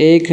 1